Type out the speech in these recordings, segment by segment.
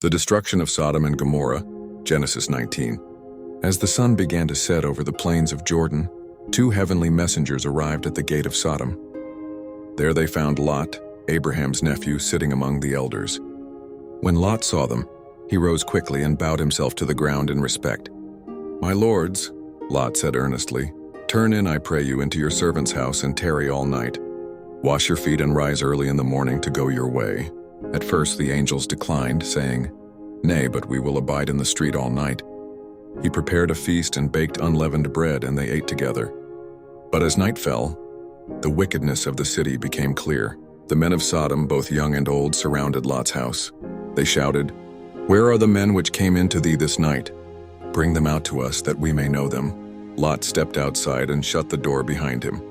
The destruction of Sodom and Gomorrah, Genesis 19. As the sun began to set over the plains of Jordan, two heavenly messengers arrived at the gate of Sodom. There they found Lot, Abraham's nephew, sitting among the elders. When Lot saw them, he rose quickly and bowed himself to the ground in respect. "My lords," Lot said earnestly, "turn in, I pray you, into your servant's house and tarry all night. Wash your feet and rise early in the morning to go your way." At first the angels declined, saying, "Nay, but we will abide in the street all night." He prepared a feast and baked unleavened bread, and they ate together. But as night fell, the wickedness of the city became clear. The men of Sodom, both young and old, surrounded Lot's house. They shouted, "Where are the men which came into thee this night? Bring them out to us, that we may know them." Lot stepped outside and shut the door behind him.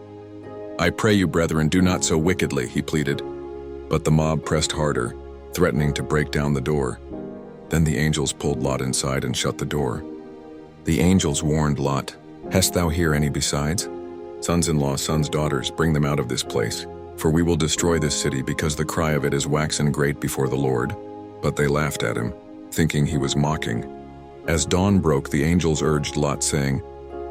"I pray you, brethren, do not so wickedly," he pleaded. But the mob pressed harder, threatening to break down the door. Then the angels pulled Lot inside and shut the door. The angels warned Lot, "Hast thou here any besides? Sons-in-law, sons-daughters, bring them out of this place, for we will destroy this city, because the cry of it is waxen great before the Lord." But they laughed at him, thinking he was mocking. As dawn broke, the angels urged Lot, saying,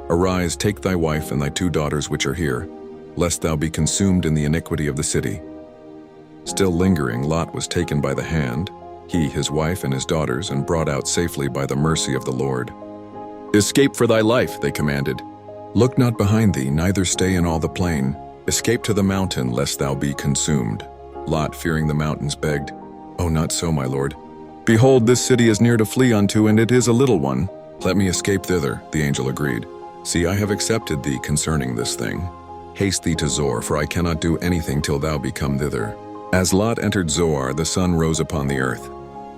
"Arise, take thy wife and thy two daughters which are here, lest thou be consumed in the iniquity of the city." Still lingering, Lot was taken by the hand, he, his wife, and his daughters, and brought out safely by the mercy of the Lord. "Escape for thy life," they commanded. "Look not behind thee, neither stay in all the plain. Escape to the mountain, lest thou be consumed." Lot, fearing the mountains, begged, "Oh, not so, my lord. Behold, this city is near to flee unto, and it is a little one. Let me escape thither." The angel agreed. "See, I have accepted thee concerning this thing. Haste thee to Zoar, for I cannot do anything till thou be come thither." As Lot entered Zoar, the sun rose upon the earth.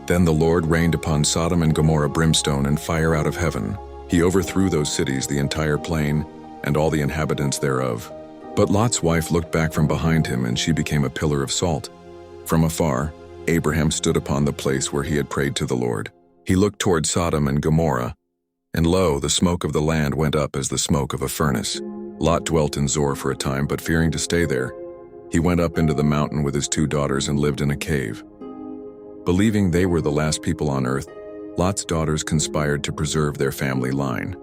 Then the Lord rained upon Sodom and Gomorrah brimstone and fire out of heaven. He overthrew those cities, the entire plain, and all the inhabitants thereof. But Lot's wife looked back from behind him, and she became a pillar of salt. From afar, Abraham stood upon the place where he had prayed to the Lord. He looked toward Sodom and Gomorrah, and lo, the smoke of the land went up as the smoke of a furnace. Lot dwelt in Zoar for a time, but fearing to stay there, he went up into the mountain with his two daughters and lived in a cave. Believing they were the last people on earth, Lot's daughters conspired to preserve their family line.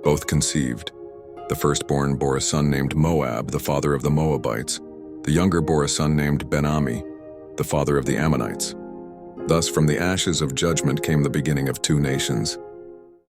Both conceived. The firstborn bore a son named Moab, the father of the Moabites. The younger bore a son named Ben-Ammi, the father of the Ammonites. Thus from the ashes of judgment came the beginning of two nations.